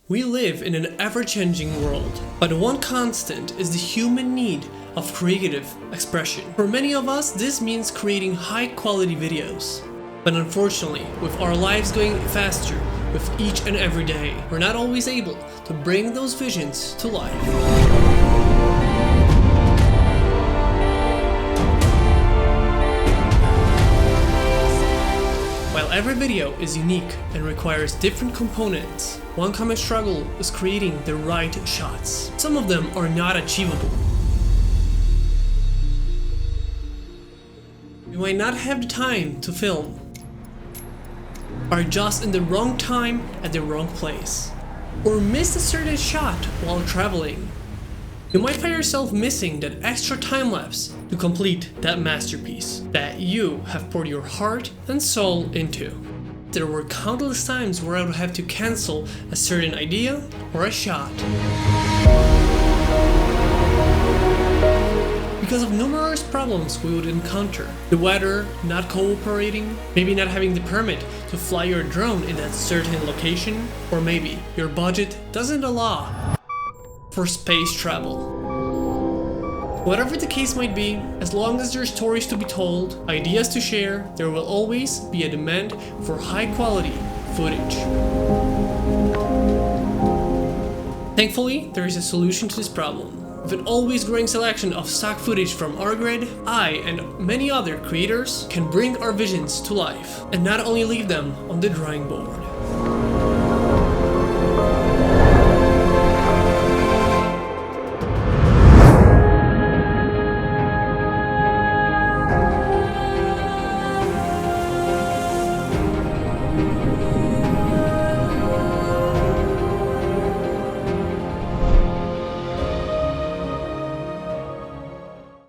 We live in an ever-changing world, but one constant is the human need of creative expression. For many of us, this means creating high-quality videos. But unfortunately, with our lives going faster with each and every day, we're not always able to bring those visions to life. While every video is unique and requires different components, one common struggle is creating the right shots. Some of them are not achievable. You might not have the time to film, are just in the wrong time at the wrong place, or miss a certain shot while traveling. You might find yourself missing that extra time lapse to complete that masterpiece that you have poured your heart and soul into. There were countless times where I would have to cancel a certain idea or a shot because of numerous problems we would encounter. The weather not cooperating, maybe not having the permit to fly your drone in that certain location, or maybe your budget doesn't allow for space travel. Whatever the case might be, as long as there are stories to be told, ideas to share, there will always be a demand for high quality footage. Thankfully, there is a solution to this problem. With an always growing selection of stock footage from Artgrid, I and many other creators can bring our visions to life and not only leave them on the drawing board.